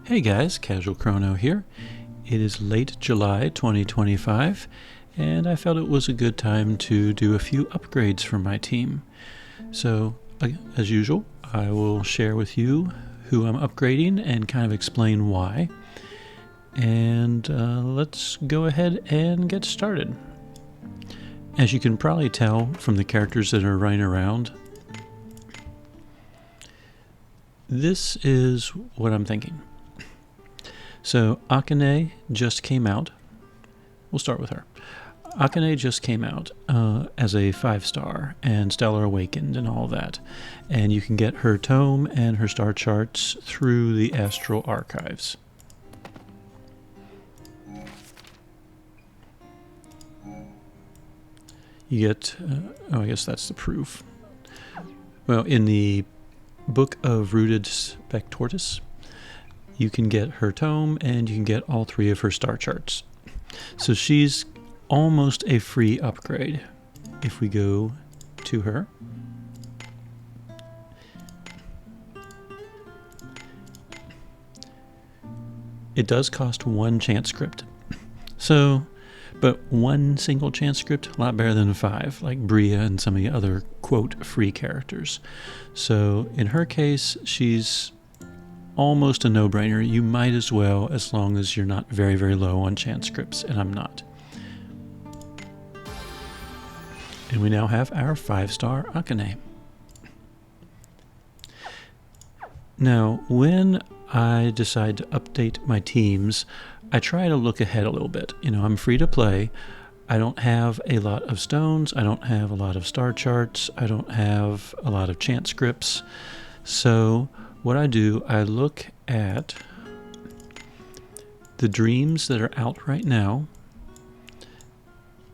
Hey guys, Casual Crono here. It is late July 2025, and I felt it was a good time to do a few upgrades for my team. So, as usual, I will share with you who I'm upgrading and kind of explain why. And let's go ahead and get started. As you can probably tell from the characters that are running around, this is what I'm thinking. So Aane just came out. We'll start with her. Aane just came out as a 5-star and Stellar Awakened and all that. And you can get her tome and her star charts through the Astral Archives. You get, I guess that's the proof. Well, in the Book of Rooted Spectortus, you can get her tome and you can get all 3 of her star charts. So she's almost a free upgrade. If we go to her, it does cost 1 chance script. So, but 1 single chance script, a lot better than 5, like Bria and some of the other, quote, free characters. So in her case, she's almost a no-brainer. You might as well, as long as you're not very, very low on chance scripts, and I'm not. And we now have our 5-star Aane. Now, when I decide to update my teams, I try to look ahead a little bit. You know, I'm free to play. I don't have a lot of stones. I don't have a lot of star charts. I don't have a lot of chance scripts. So what I do, I look at the dreams that are out right now,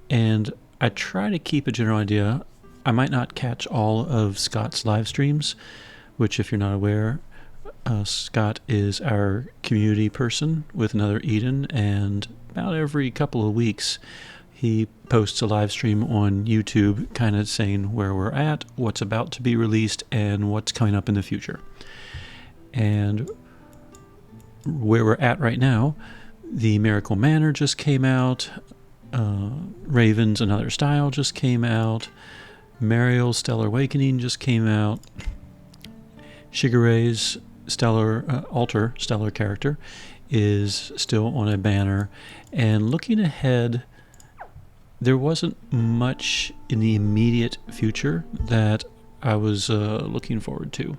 and I try to keep a general idea. I might not catch all of Scott's live streams, which, if you're not aware, Scott is our community person with another Eden, and about every couple of weeks he posts a live stream on YouTube kind of saying where we're at, what's about to be released, and what's coming up in the future. And where we're at right now, the Miracle Manor just came out, Raven's Another Style just came out, Mariel's Stellar Awakening just came out, Shigare's Alter Stellar character is still on a banner. And looking ahead, there wasn't much in the immediate future that I was looking forward to.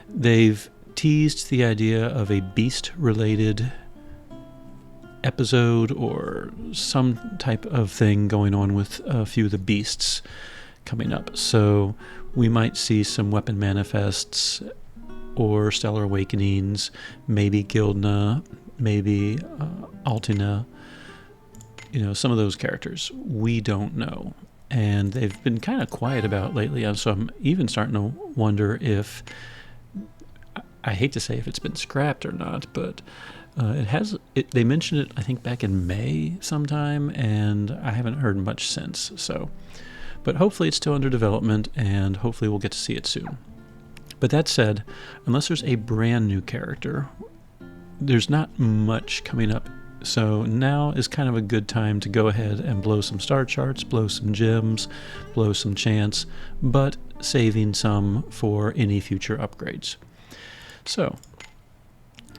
They've teased the idea of a beast-related episode or some type of thing going on with a few of the beasts coming up. So we might see some weapon manifests or Stellar Awakenings, maybe Gildna, maybe Altina. You know, some of those characters. We don't know. And they've been kind of quiet about it lately, so I'm even starting to wonder if, I hate to say if it's been scrapped or not, but they mentioned it, I think, back in May sometime, and I haven't heard much since. So, but hopefully it's still under development, and hopefully we'll get to see it soon. But that said, unless there's a brand new character, there's not much coming up. So now is kind of a good time to go ahead and blow some star charts, blow some gems, blow some chance, but saving some for any future upgrades. So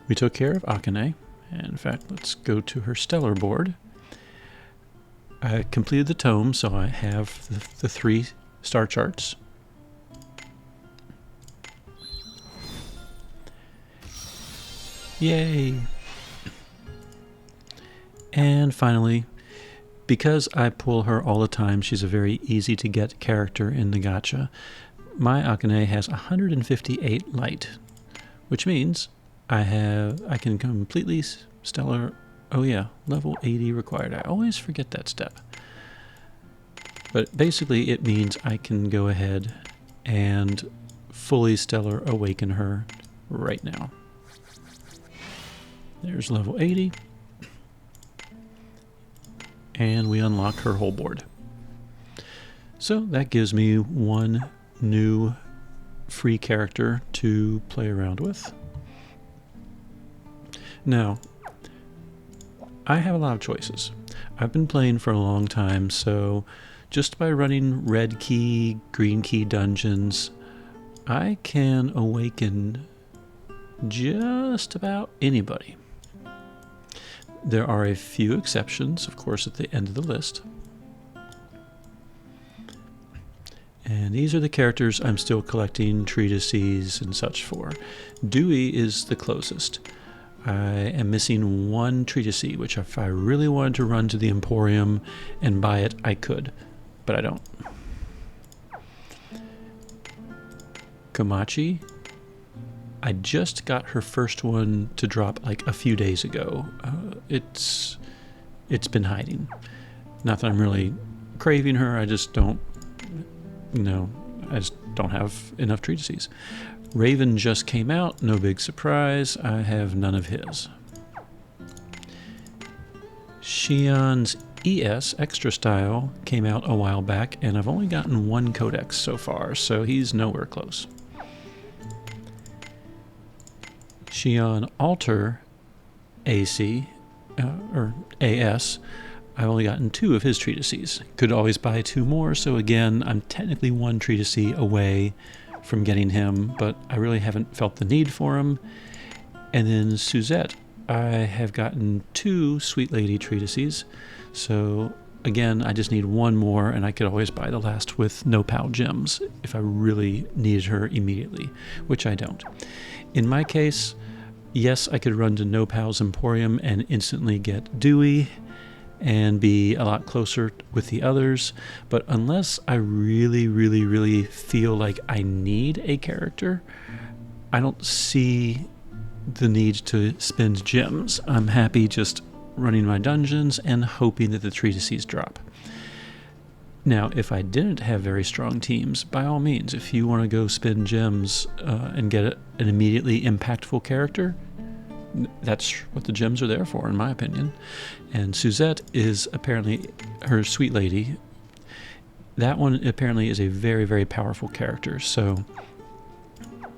we took care of Aane. And in fact, let's go to her stellar board. I completed the tome, so I have the 3 star charts. Yay! And finally, because I pull her all the time, she's a very easy to get character in the gacha. My Aane has 158 light, which means I can completely stellar. Oh yeah, level 80 required. I always forget that step. But basically it means I can go ahead and fully stellar awaken her right now. There's level 80. And we unlock her whole board. So that gives me 1 new free character to play around with. Now, I have a lot of choices. I've been playing for a long time, so just by running red key, green key dungeons, I can awaken just about anybody. There are a few exceptions, of course, at the end of the list. And these are the characters I'm still collecting treatises and such for. Dewey is the closest. I am missing one treatise, which if I really wanted to run to the Emporium and buy it, I could, but I don't. Komachi, I just got her first one to drop like a few days ago. It's been hiding. Not that I'm really craving her, I just don't, I just don't have enough treatises. Raven just came out, no big surprise, I have none of his. Shigare ES Extra Style came out a while back, and I've only gotten one codex so far, so he's nowhere close. Shigare Alter AC, or AS, I've only gotten 2 of his treatises. Could always buy 2 more, so again, I'm technically 1 treatise away from getting him, but I really haven't felt the need for him. And then Suzette, I have gotten 2 Sweet Lady treatises, so again, I just need 1 more, and I could always buy the last with Noal gems if I really needed her immediately, which I don't. In my case, yes, I could run to Noal's Emporium and instantly get Dewey and be a lot closer with the others, but unless I really, really, really feel like I need a character, I don't see the need to spend gems. I'm happy just running my dungeons and hoping that the treatises drop. Now, if I didn't have very strong teams, by all means, if you want to go spend gems and get an immediately impactful character, that's what the gems are there for, in my opinion. And Suzette is apparently her Sweet Lady. That one apparently is a very, very powerful character. So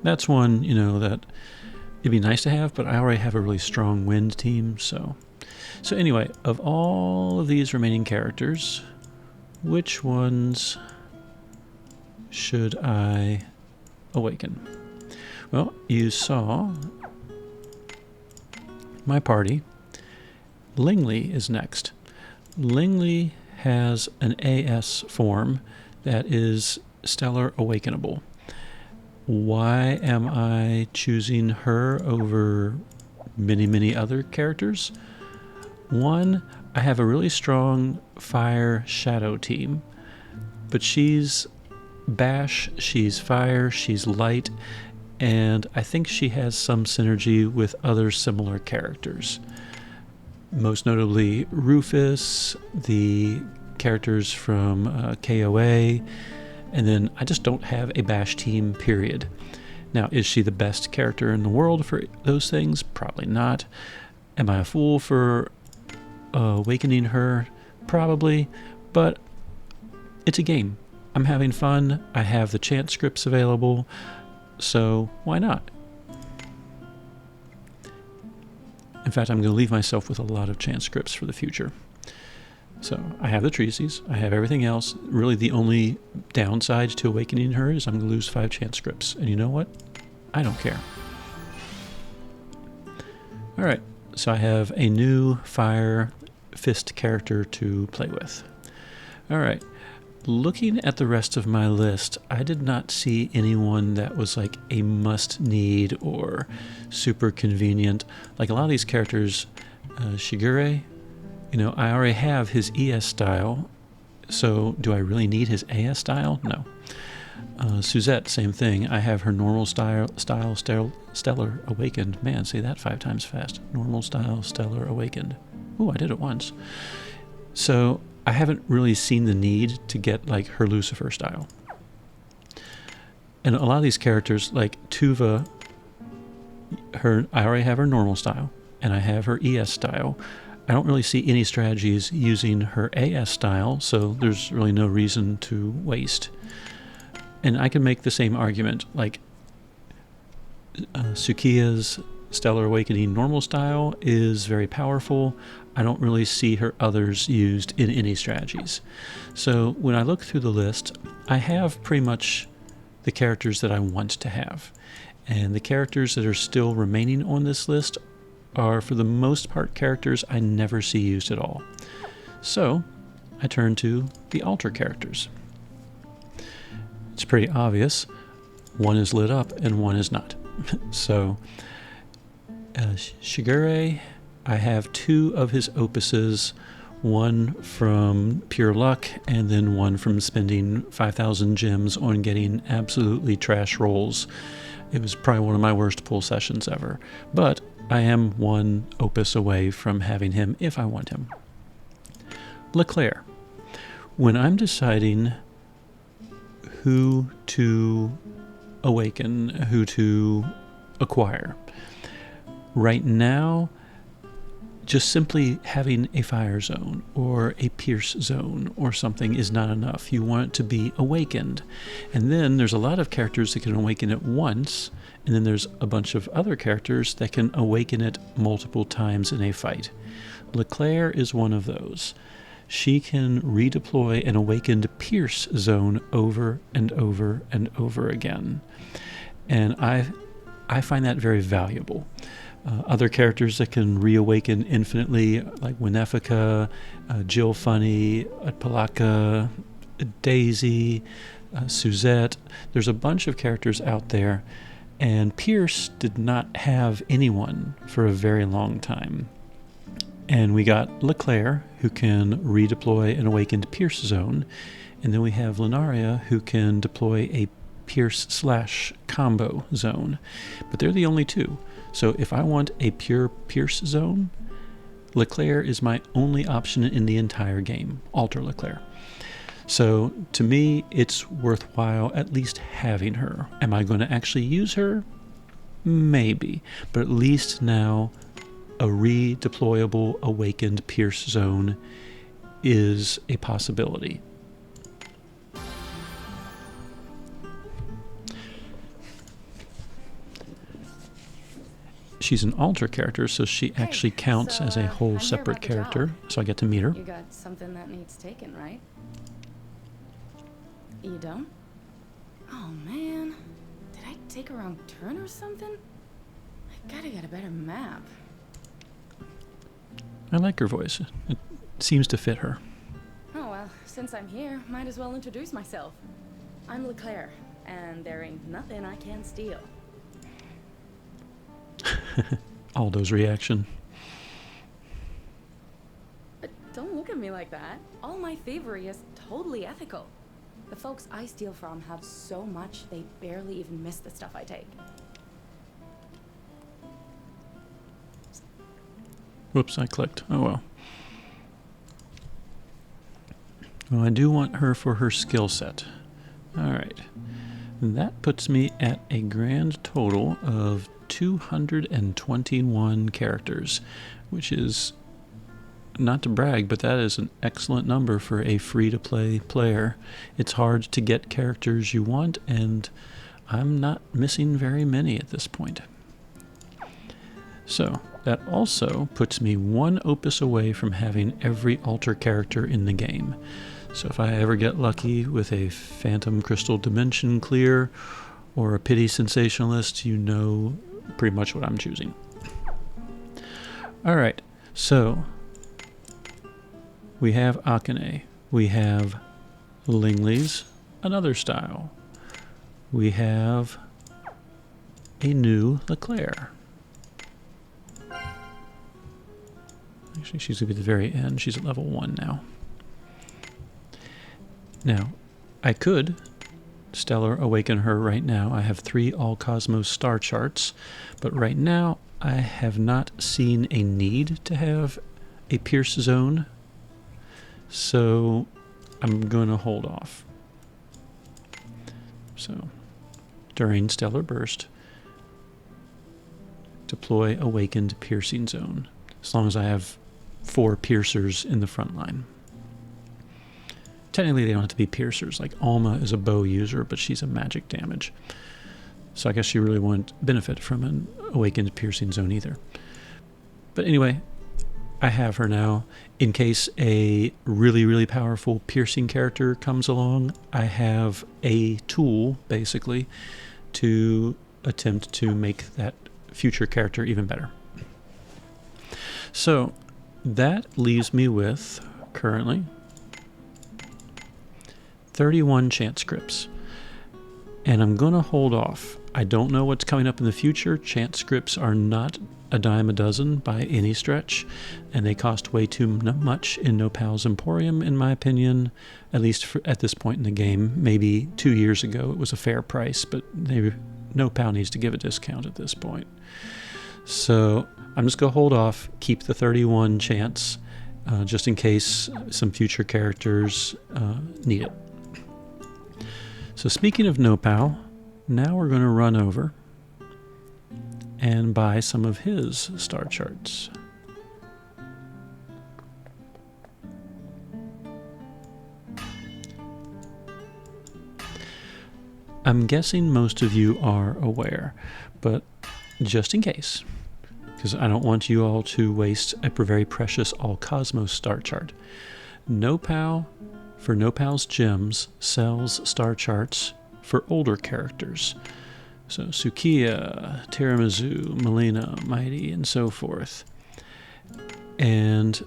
that's one, that it'd be nice to have, but I already have a really strong wind team. So anyway, of all of these remaining characters, which ones should I awaken? Well, you saw my party. Lingley is next. Lingley has an AS form that is Stellar Awakenable. Why am I choosing her over many, many other characters? One, I have a really strong Fire Shadow team, but she's Bash, she's Fire, she's Light, and I think she has some synergy with other similar characters. Most notably Rufus, the characters from KOA, and then I just don't have a Bash team, period. Now, is she the best character in the world for those things? Probably not. Am I a fool for awakening her? Probably, but it's a game. I'm having fun. I have the chant scripts available, so why not? In fact, I'm going to leave myself with a lot of chant scripts for the future. So I have the treatises, I have everything else. Really the only downside to awakening her is I'm going to lose 5 chant scripts. And you know what? I don't care. Alright, so I have a new Fire Fist character to play with. Alright, looking at the rest of my list, I did not see anyone that was like a must-need or super convenient. Like a lot of these characters, Shigare, I already have his ES style, so do I really need his AS style? No. Suzette, same thing. I have her normal style Stellar Awakened. Man, say that 5 times fast. Normal style Stellar Awakened. Ooh, I did it once. So I haven't really seen the need to get like her Lucifer style. And a lot of these characters, like Tuva, I already have her normal style, and I have her ES style. I don't really see any strategies using her AS style, so there's really no reason to waste. And I can make the same argument, like Sukiya's Stellar Awakening normal style is very powerful. I don't really see her others used in any strategies. So when I look through the list, I have pretty much the characters that I want to have. And the characters that are still remaining on this list are, for the most part, characters I never see used at all. So I turn to the altar characters. It's pretty obvious. One is lit up and one is not. So Shigare, I have 2 of his opuses, one from pure luck and then one from spending 5,000 gems on getting absolutely trash rolls. It was probably one of my worst pull sessions ever, but I am 1 opus away from having him if I want him. Leclerc. When I'm deciding who to awaken, who to acquire, right now, just simply having a fire zone or a pierce zone or something is not enough. You want it to be awakened. And then there's a lot of characters that can awaken it once, and then there's a bunch of other characters that can awaken it multiple times in a fight. Leclerc is one of those. She can redeploy an awakened pierce zone over and over and over again. And I find that very valuable. Other characters that can reawaken infinitely, like Winefica, Jill Funny, Palaka, Daisy, Suzette. There's a bunch of characters out there, and Pierce did not have anyone for a very long time. And we got Leclerc, who can redeploy an awakened Pierce zone, and then we have Lunaria, who can deploy a Pierce/combo zone. But they're the only 2. So if I want a pure Pierce zone, Leclerc is my only option in the entire game, Alter Leclerc. So to me, it's worthwhile at least having her. Am I going to actually use her? Maybe. But at least now a redeployable awakened Pierce zone is a possibility. She's an altar character, so she actually counts as a whole separate character, so I get to meet her. You got something that needs taken, right? You don't? Oh man, did I take a wrong turn or something? I gotta get a better map. I like her voice. It seems to fit her. Oh well, since I'm here, might as well introduce myself. I'm Leclerc, and there ain't nothing I can't steal. Aldo's reaction. But don't look at me like that. All my thievery is totally ethical. The folks I steal from have so much they barely even miss the stuff I take. Whoops, I clicked. Oh well. Well, I do want her for her skill set. Alright. That puts me at a grand total of 221 characters, which is, not to brag, but that is an excellent number for a free-to-play player. It's hard to get characters you want, and I'm not missing very many at this point. So, that also puts me 1 opus away from having every altar character in the game. So if I ever get lucky with a Phantom Crystal Dimension clear or a Pity Sensationalist, you know pretty much what I'm choosing. Alright, so we have Aane, we have Lingley's, another style. We have a new Leclerc. Actually, she's going to be at the very end. She's at level 1 now. Now, I could Stellar Awaken her right now. I have 3 allcosmos star charts, but right now I have not seen a need to have a Pierce zone, so I'm going to hold off. So, during Stellar Burst, deploy Awakened Piercing Zone, as long as I have 4 piercers in the front line. Technically, they don't have to be piercers. Like Alma is a bow user, but she's a magic damage. So I guess you really won't benefit from an Awakened Piercing Zone either. But anyway, I have her now. In case a really, really powerful piercing character comes along, I have a tool, basically, to attempt to make that future character even better. So that leaves me with, currently, 31 chance scripts. And I'm going to hold off. I don't know what's coming up in the future. Chance scripts are not a dime a dozen by any stretch, and they cost way too much in Nopal's Emporium, in my opinion, at least at this point in the game. Maybe 2 years ago it was a fair price, but Nopal needs to give a discount at this point. So I'm just going to hold off, keep the 31 chance, just in case some future characters need it. So speaking of Nopal, now we're going to run over and buy some of his star charts. I'm guessing most of you are aware, but just in case, because I don't want you all to waste a very precious allcosmos star chart. Nopal, for Nopal's Gems, sells star charts for older characters. So Sukiya, Tiramisu, Melina, Mighty, and so forth. And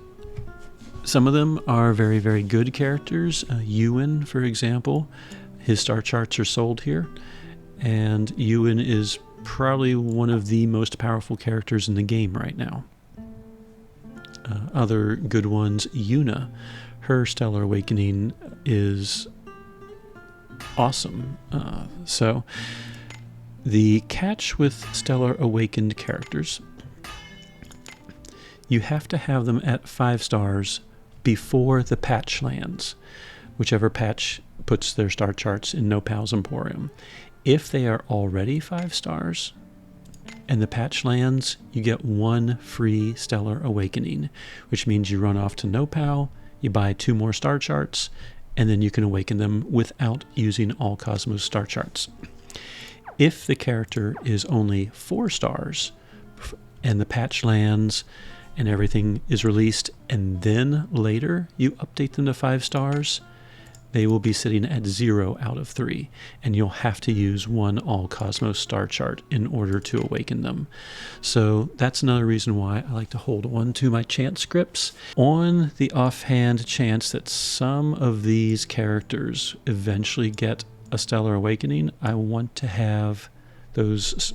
some of them are very, very good characters. Ewan, for example, his star charts are sold here. And Ewan is probably one of the most powerful characters in the game right now. Other good ones, Yuna, her Stellar Awakening is awesome. So the catch with Stellar Awakened characters, you have to have them at 5 stars before the patch lands, whichever patch puts their star charts in Nopal's Emporium. If they are already 5 stars and the patch lands, you get 1 free Stellar Awakening, which means you run off to Nopal, you buy 2 more star charts, and then you can awaken them without using allcosmos star charts. If the character is only 4 stars and the patch lands and everything is released, and then later you update them to 5 stars, they will be sitting at 0 out of 3, and you'll have to use 1 allcosmos star chart in order to awaken them. So that's another reason why I like to hold on to my chance scripts. On the offhand chance that some of these characters eventually get a Stellar Awakening, I want to have those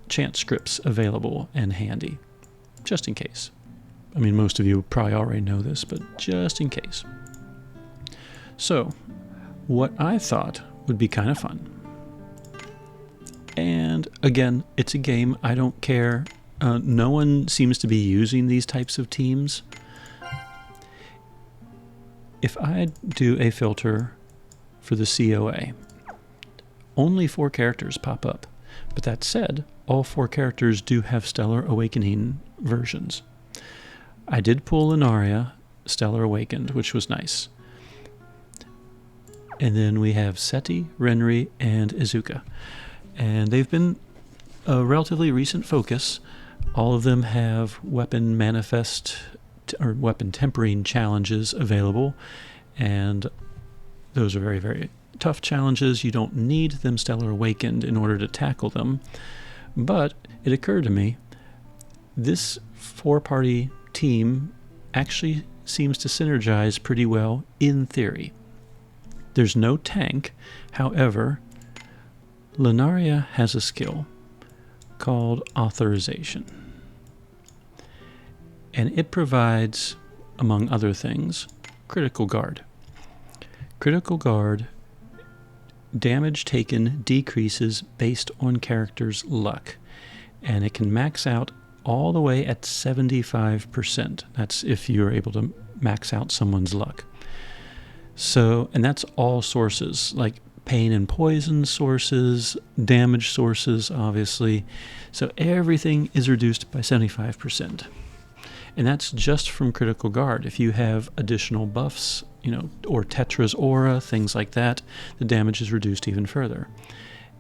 chance scripts available and handy, just in case. I mean, most of you probably already know this, but just in case. So, what I thought would be kind of fun, and again, it's a game, I don't care. No one seems to be using these types of teams. If I do a filter for the COA, only 4 characters pop up. But that said, all 4 characters do have Stellar Awakening versions. I did pull Lunaria Stellar Awakened, which was nice. And then we have Seti, Renri, and Izuka. And they've been a relatively recent focus. All of them have weapon manifest or weapon tempering challenges available. And those are very, very tough challenges. You don't need them Stellar Awakened in order to tackle them. But it occurred to me, this 4-party team actually seems to synergize pretty well in theory. There's no tank. However, Lunaria has a skill called Authorization. And it provides, among other things, Critical Guard. Critical Guard damage taken decreases based on character's luck, and it can max out all the way at 75%. That's if you're able to max out someone's luck. So, and that's all sources, like pain and poison sources, damage sources, obviously. So everything is reduced by 75%. And that's just from Critical Guard. If you have additional buffs, or Tetra's Aura, things like that, the damage is reduced even further.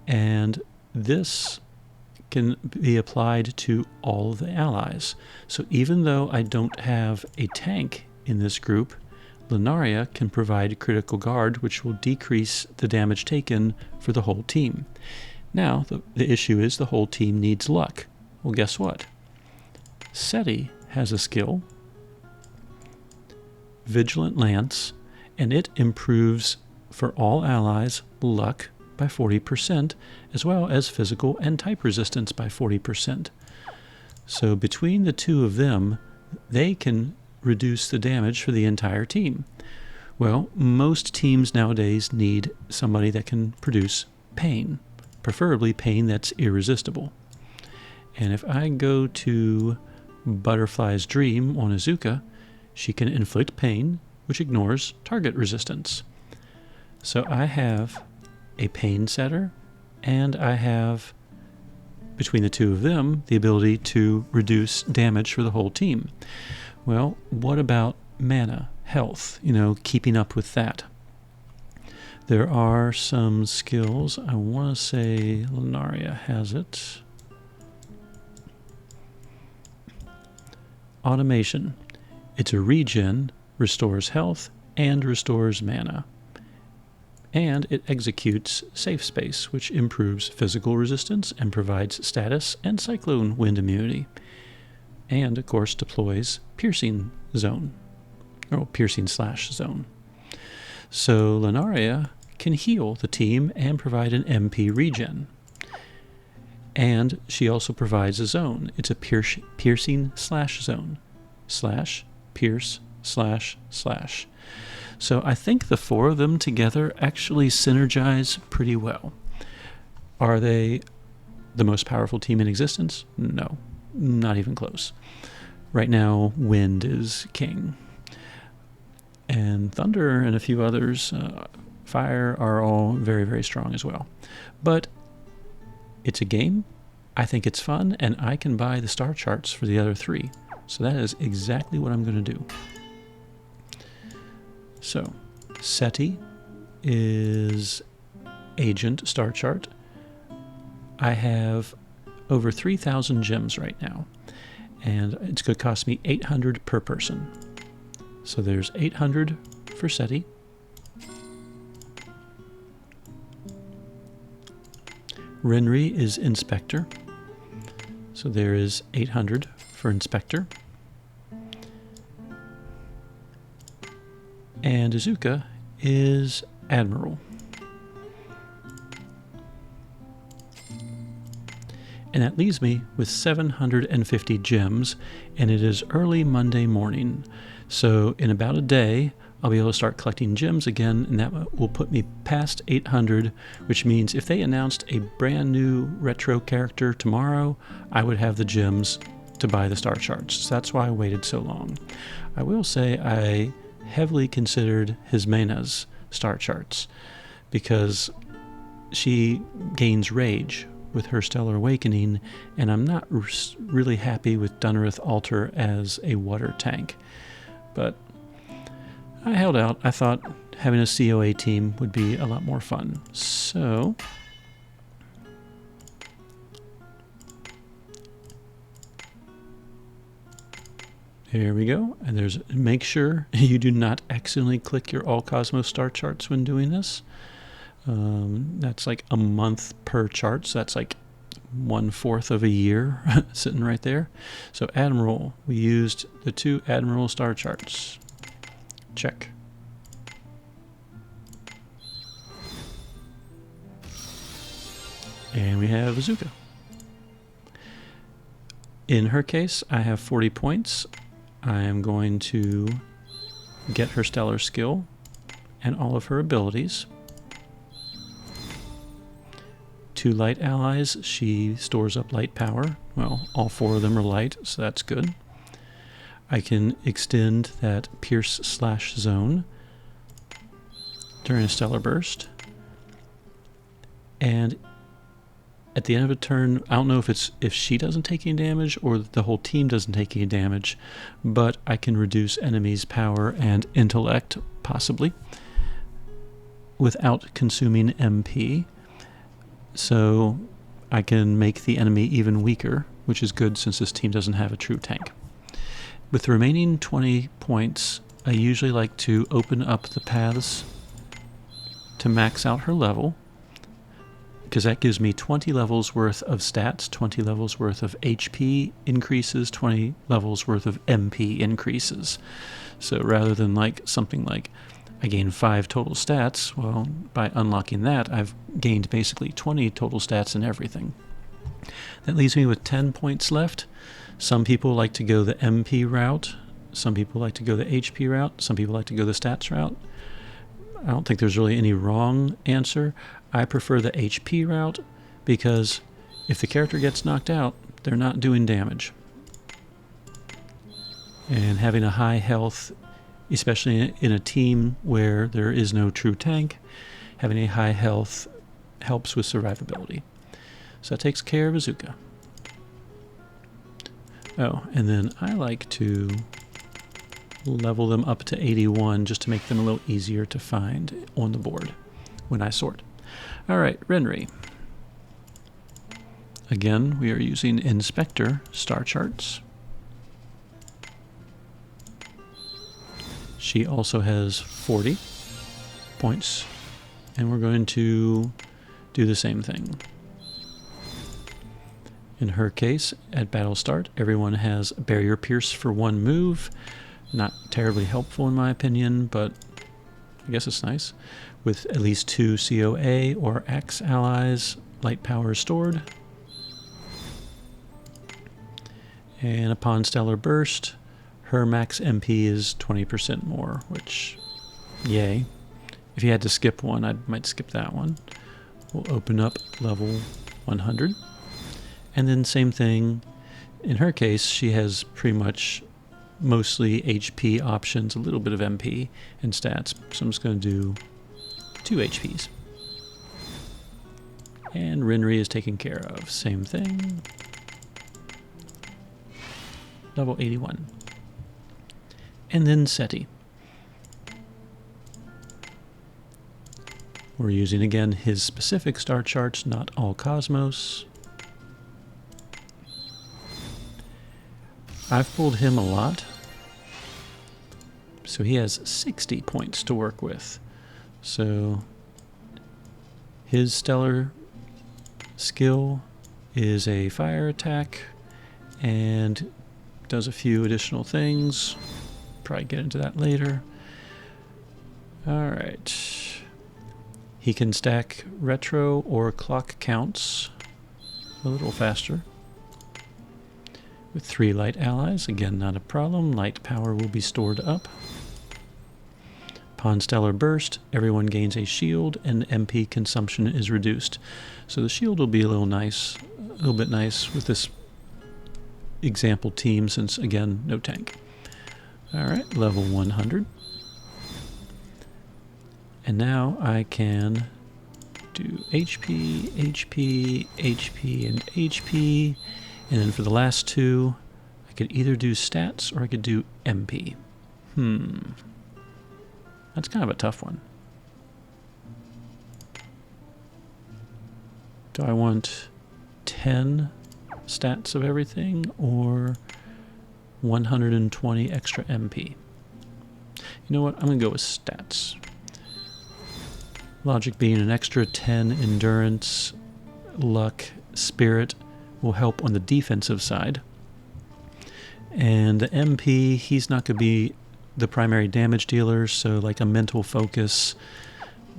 And this can be applied to all of the allies. So even though I don't have a tank in this group, Lunaria can provide critical guard, which will decrease the damage taken for the whole team. Now, the issue is the whole team needs luck. Well, guess what? Cesta has a skill, Vigilant Lance, and it improves for all allies luck by 40%, as well as physical and type resistance by 40%. So between the two of them, they can reduce the damage for the entire team. Well, most teams nowadays need somebody that can produce pain, preferably pain that's irresistible. And if I go to Butterfly's Dream on Izuka, she can inflict pain, which ignores target resistance. So I have a pain setter, and I have, between the two of them, the ability to reduce damage for the whole team. Well, what about mana, health, keeping up with that? There are some skills. I want to say Lunaria has it. Automation. It's a regen, restores health, and restores mana. And it executes Safe Space, which improves physical resistance and provides status and cyclone wind immunity. And, of course, deploys Piercing Zone, or Piercing/Zone. So Lunaria can heal the team and provide an MP regen. And she also provides a zone. It's a Piercing/Zone. /Pierce//. So I think the four of them together actually synergize pretty well. Are they the most powerful team in existence? No, not even close. Right now, Wind is king. And Thunder and a few others, Fire, are all very, very strong as well. But it's a game. I think it's fun, and I can buy the star charts for the other three. So that is exactly what I'm going to do. So, Cesta is Agent star chart. I have over 3,000 gems right now, and it's going to cost me 800 per person. So there's 800 for Cesta. Renri is Inspector. So there is 800 for Inspector. And Izuka is Admiral. And that leaves me with 750 gems, and it is early Monday morning. So in about a day, I'll be able to start collecting gems again, and that will put me past 800, which means if they announced a brand new retro character tomorrow, I would have the gems to buy the star charts. So that's why I waited so long. I will say I heavily considered Hismena's star charts because she gains rage with her Stellar Awakening, and I'm not really happy with Dunnerith Altar as a water tank. But I held out. I thought having a COA team would be a lot more fun. So here we go. And make sure you do not accidentally click your allcosmos star charts when doing this. That's like a month per chart, so that's like 1/4 of a year sitting right there. So Admiral, we used the 2 Admiral star charts. Check. And we have Izuka. In her case, I have 40 points. I am going to get her stellar skill and all of her abilities. 2 light allies, she stores up light power. Well, all 4 of them are light, so that's good. I can extend that Pierce/Zone during a stellar burst. And at the end of a turn, I don't know if she doesn't take any damage or the whole team doesn't take any damage, but I can reduce enemies' power and intellect, possibly, without consuming MP. So I can make the enemy even weaker, which is good since this team doesn't have a true tank. With the remaining 20 points, I usually like to open up the paths to max out her level, because that gives me 20 levels worth of stats, 20 levels worth of HP increases, 20 levels worth of MP increases. So rather than like something like I gain 5 total stats, well, by unlocking that, I've gained basically 20 total stats and everything. That leaves me with 10 points left. Some people like to go the MP route. Some people like to go the HP route. Some people like to go the stats route. I don't think there's really any wrong answer. I prefer the HP route because if the character gets knocked out, they're not doing damage. And having a high health, especially in a team where there is no true tank, having a high health helps with survivability. So that takes care of Azuka. Oh, and then I like to level them up to 81 just to make them a little easier to find on the board when I sort. All right, Renri. Again, we are using Inspector star charts. She also has 40 points, and we're going to do the same thing. In her case, at battle start, everyone has Barrier Pierce for 1 move. Not terribly helpful in my opinion, but I guess it's nice. With at least 2 COA or Axe allies, light power is stored. And upon Stellar Burst, her max MP is 20% more, which, yay. If you had to skip one, I might skip that one. We'll open up level 100. And then same thing, in her case, she has pretty much mostly HP options, a little bit of MP and stats. So I'm just going to do 2 HPs. And Renri is taken care of. Same thing. Level 81. And then Seti. We're using again his specific star charts, not allcosmos. I've pulled him a lot, so he has 60 points to work with. So his stellar skill is a fire attack and does a few additional things. Probably get into that later. Alright. He can stack retro or clock counts a little faster. With 3 light allies, again not a problem. Light power will be stored up. Upon Stellar Burst, everyone gains a shield and MP consumption is reduced. So the shield will be a little bit nice with this example team since, again, no tank. Alright, level 100. And now I can do HP, HP, HP, and HP. And then for the last 2, I could either do stats or I could do MP. That's kind of a tough one. Do I want 10 stats of everything or 120 extra MP? You know what? I'm going to go with stats. Logic being an extra 10 endurance, luck, spirit will help on the defensive side. And the MP, he's not going to be the primary damage dealer, so like a mental focus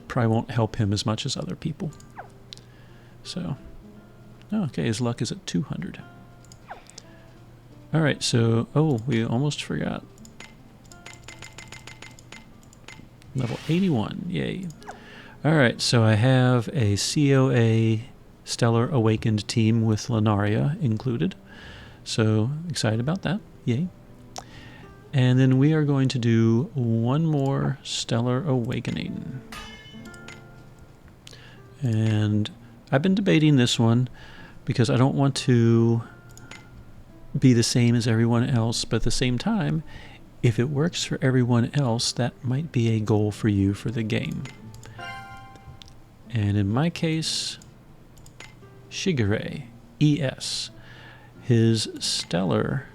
probably won't help him as much as other people. So, okay, his luck is at 200. Alright, so, we almost forgot. Level 81, yay. Alright, so I have a COA Stellar Awakened team with Lunaria included. So, excited about that, yay. And then we are going to do one more Stellar Awakening. And I've been debating this one because I don't want to be the same as everyone else, but at the same time, if it works for everyone else, that might be a goal for you for the game. And in my case, Shigare ES. His stellar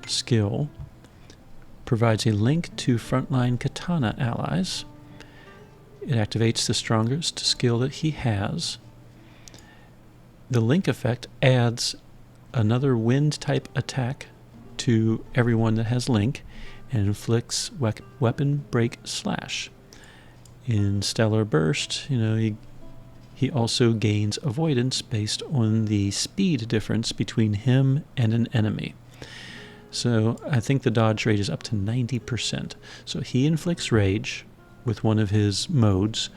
skill provides a link to frontline katana allies. It activates the strongest skill that he has. The link effect adds another wind-type attack to everyone that has link and inflicts weapon break slash. In Stellar Burst, he also gains avoidance based on the speed difference between him and an enemy. So I think the dodge rate is up to 90%. So he inflicts rage with one of his modes,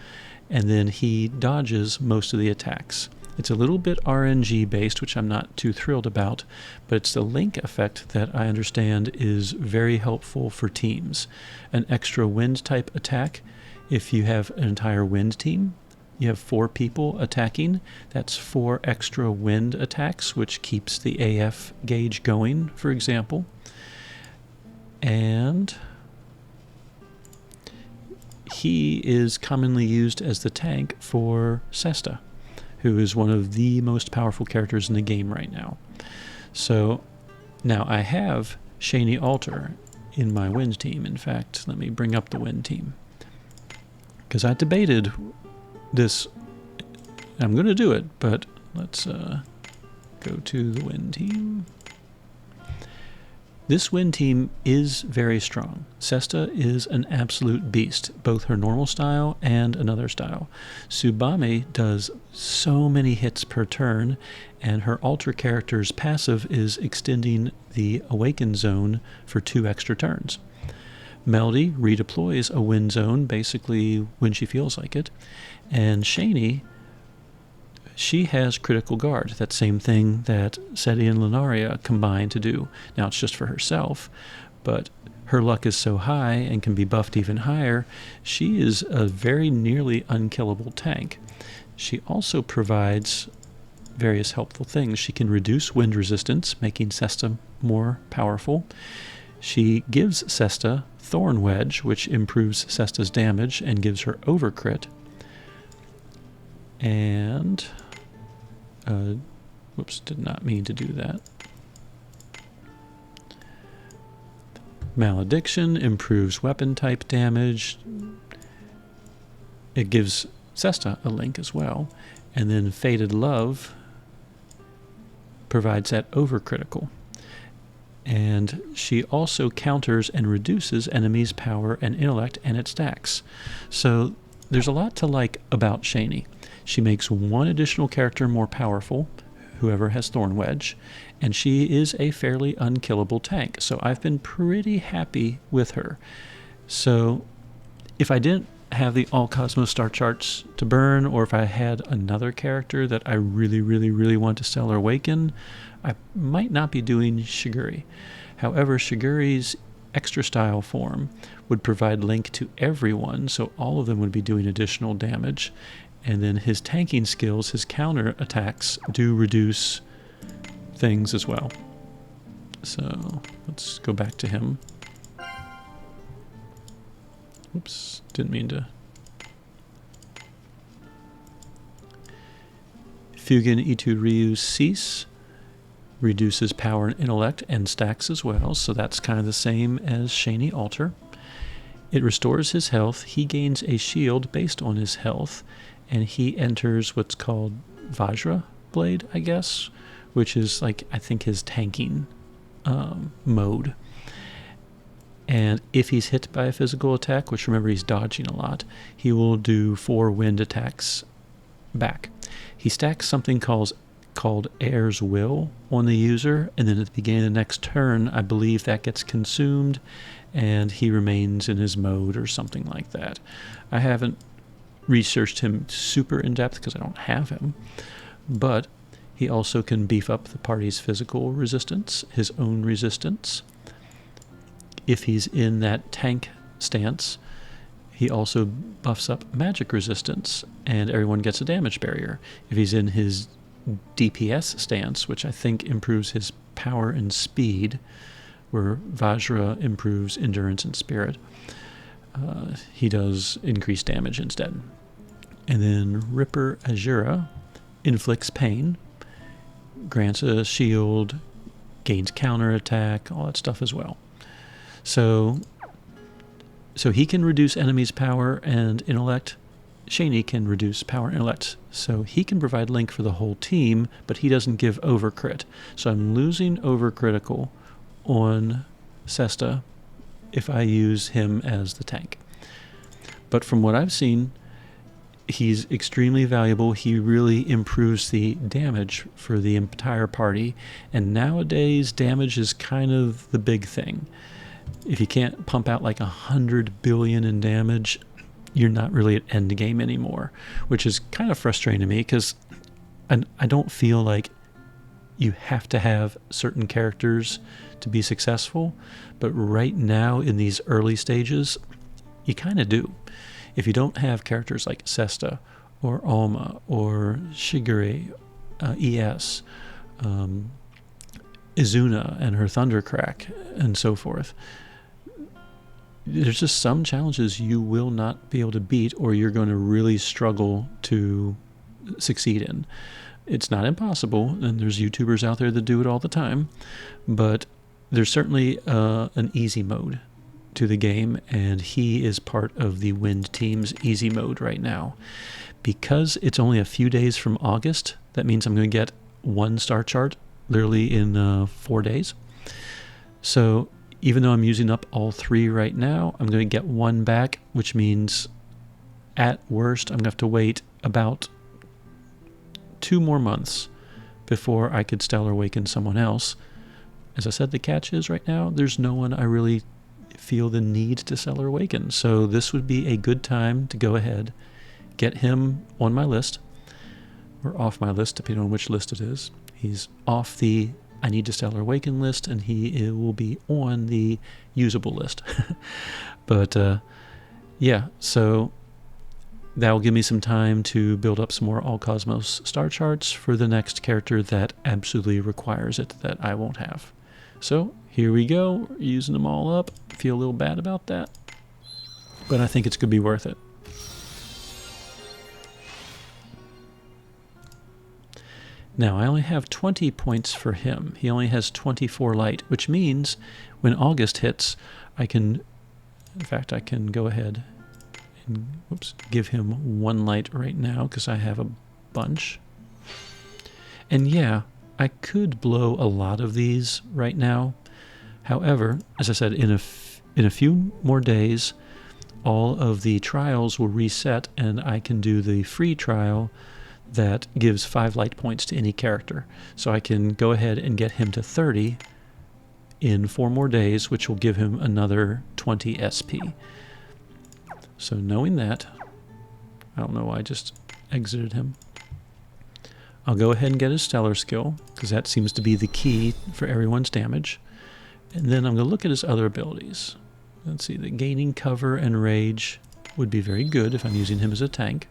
and then he dodges most of the attacks. It's a little bit RNG based, which I'm not too thrilled about, but it's the link effect that I understand is very helpful for teams. An extra wind type attack, if you have an entire wind team, you have 4 people attacking, that's 4 extra wind attacks, which keeps the AF gauge going, for example. And he is commonly used as the tank for Cesta, who is one of the most powerful characters in the game right now. So now I have Shani Alter in my wind team. In fact, let me bring up the wind team, because I debated this. I'm going to do it, but let's go to the wind team. This wind team is very strong. Cesta is an absolute beast, both her normal style and another style. Tsubame does so many hits per turn, and her alter character's passive is extending the awaken zone for 2 extra turns. Melody redeploys a wind zone basically when she feels like it, and Shani, she has critical guard, that same thing that Seti and Lunaria combine to do. Now it's just for herself, but her luck is so high and can be buffed even higher, she is a very nearly unkillable tank. She also provides various helpful things. She can reduce wind resistance, making Cesta more powerful. She gives Cesta Thorn Wedge, which improves Cesta's damage and gives her overcrit. And whoops, did not mean to do that. Malediction improves weapon type damage. It gives Cesta a link as well. And then Fated Love provides that overcritical. And she also counters and reduces enemies' power and intellect and its stacks. So there's a lot to like about Shani. She makes one additional character more powerful, whoever has Thorn Wedge, and she is a fairly unkillable tank. So I've been pretty happy with her. So if I didn't have the all-cosmos star charts to burn, or if I had another character that I really, really, really want to Stellar Awaken, I might not be doing Shigure. However, Shigure's extra style form would provide link to everyone, so all of them would be doing additional damage. And then his tanking skills, his counter attacks, do reduce things as well. So let's go back to him. Oops, didn't mean to. Fugen Itu Ryu Cease reduces power and intellect and stacks as well, so that's kind of the same as Shani Alter. It restores his health. He gains a shield based on his health, and he enters what's called Vajra Blade, I guess, which is like, I think, his tanking mode. And if he's hit by a physical attack, which remember he's dodging a lot, he will do 4 wind attacks back. He stacks something called Air's Will on the user, and then at the beginning of the next turn, I believe that gets consumed, and he remains in his mode or something like that. I haven't researched him super in depth because I don't have him, but he also can beef up the party's physical resistance, his own resistance. If he's in that tank stance, he also buffs up magic resistance, and everyone gets a damage barrier. If he's in his DPS stance, which I think improves his power and speed, where Vajra improves endurance and spirit, he does increased damage instead. And then Ripper Azura inflicts pain. grants a shield, gains counterattack, all that stuff as well. So he can reduce enemies' power and intellect. Shani can reduce power and intellect. So he can provide link for the whole team, but he doesn't give overcrit. So I'm losing overcritical on Cesta if I use him as the tank. But from what I've seen, he's extremely valuable. He really improves the damage for the entire party. And nowadays, damage is kind of the big thing. If you can't pump out like 100 billion in damage, you're not really at endgame anymore, which is kind of frustrating to me because I don't feel like you have to have certain characters to be successful. But right now in these early stages, you kind of do. If you don't have characters like Cesta or Alma or Shigare ES, Izuna and her Thundercrack and so forth, there's just some challenges you will not be able to beat, or you're going to really struggle to succeed in. It's not impossible, and there's YouTubers out there that do it all the time, but there's certainly an easy mode to the game, and he is part of the Wind Team's easy mode right now. Because it's only a few days from August, that means I'm going to get 1 star chart literally in 4 days. So even though I'm using up all 3 right now, I'm going to get 1 back, which means at worst I'm going to have to wait about 2 more months before I could Stellar Awaken someone else. As I said, the catch is right now there's no one I really feel the need to Stellar Awaken. So this would be a good time to go ahead, get him on my list, or off my list, depending on which list it is. He's off the I need to Stellar Awaken list, and he will be on the usable list. But yeah, so that will give me some time to build up some more allcosmos star charts for the next character that absolutely requires it, that I won't have. So here we go, using them all up. Feel a little bad about that, but I think it's going to be worth it. Now, I only have 20 points for him. He only has 24 light, which means when August hits, I can go ahead and give him 1 light right now because I have a bunch. And yeah, I could blow a lot of these right now. However, as I said, in a few more days, all of the trials will reset, and I can do the free trial that gives 5 light points to any character. So I can go ahead and get him to 30 in 4 more days, which will give him another 20 SP. So knowing that, I don't know why I just exited him. I'll go ahead and get his Stellar skill, because that seems to be the key for everyone's damage. And then I'm going to look at his other abilities. Let's see, the gaining cover and rage would be very good if I'm using him as a tank.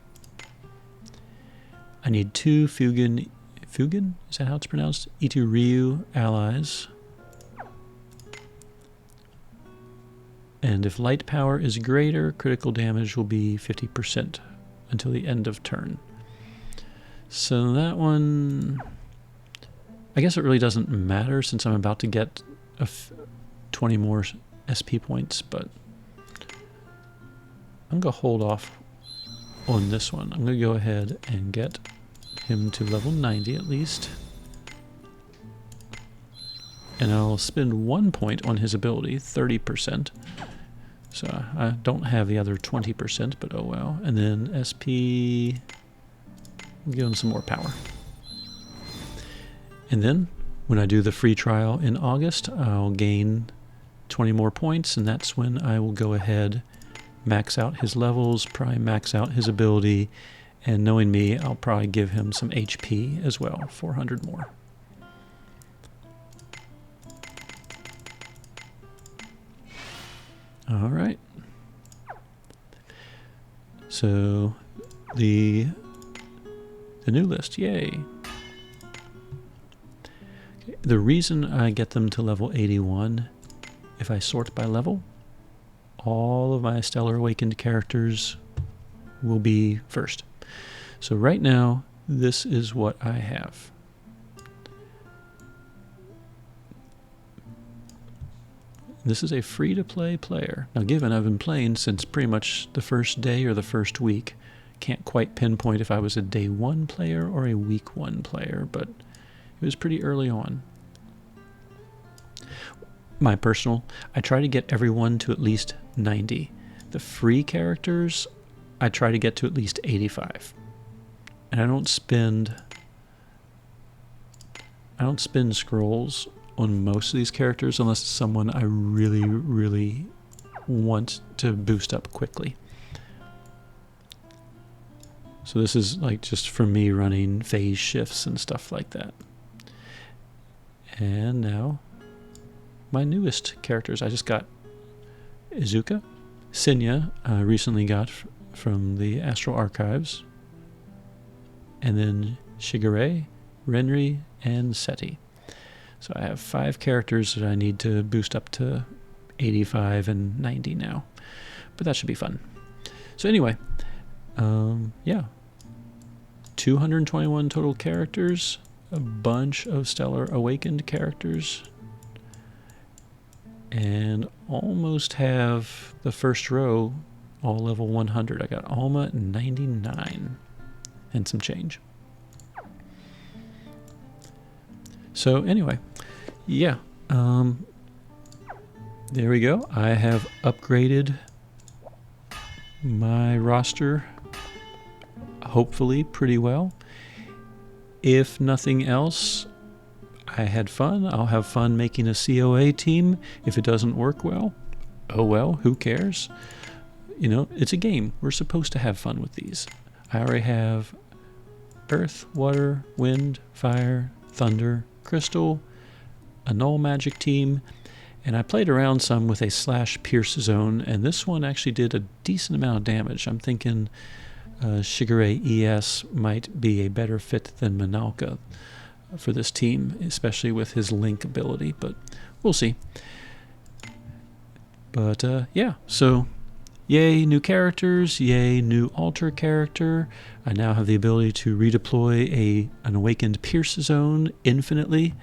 I need 2 Fugen, is that how it's pronounced? Itu Ryu allies. And if light power is greater, critical damage will be 50% until the end of turn. So that one, I guess it really doesn't matter since I'm about to get 20 more SP points, but I'm going to hold off on this one. I'm going to go ahead and get him to level 90 at least. And I'll spend 1 point on his ability, 30%. So I don't have the other 20%, but oh well. And then SP, give him some more power. And then when I do the free trial in August, I'll gain 20 more points, and that's when I will go ahead, max out his levels, probably max out his ability, and knowing me, I'll probably give him some HP as well, 400 more. All right. So the new list, yay. Okay. The reason I get them to level 81, if I sort by level, all of my Stellar Awakened characters will be first. So right now, this is what I have. This is a free-to-play player. Now, given I've been playing since pretty much the first day or the first week, can't quite pinpoint if I was a day 1 player or a week 1 player, but it was pretty early on. My personal, I try to get everyone to at least 90. The free characters, I try to get to at least 85. And I don't spend scrolls on most of these characters unless it's someone I really, really want to boost up quickly. So this is like just for me running phase shifts and stuff like that. And now my newest characters. I just got Izuka. Sinya I recently got from the Astral Archives. And then Shigare, Renri, and Seti. So I have 5 characters that I need to boost up to 85 and 90 now. But that should be fun. So anyway, yeah. 221 total characters, a bunch of Stellar Awakened characters, and almost have the first row all level 100. I got Alma at 99 and some change. So anyway, yeah, there we go. I have upgraded my roster, hopefully pretty well. If nothing else, I had fun. I'll have fun making a COA team. If it doesn't work well, oh well, who cares? You know, it's a game. We're supposed to have fun with these. I already have Earth, Water, Wind, Fire, Thunder, Crystal, a Noal magic team, and I played around some with a /pierce zone, and this one actually did a decent amount of damage. I'm thinking Shigare ES might be a better fit than Manalka for this team, especially with his link ability, but we'll see. But yeah, so yay new characters, yay new altar character. I now have the ability to redeploy an awakened Pierce zone infinitely.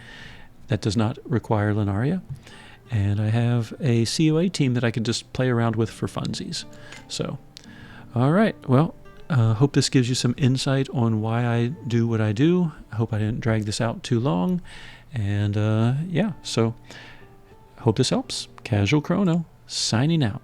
That does not require Lunaria. And I have a COA team that I can just play around with for funsies. So, all right, well, hope this gives you some insight on why I do what I do. I hope I didn't drag this out too long. And yeah, so hope this helps. Casual Crono, signing out.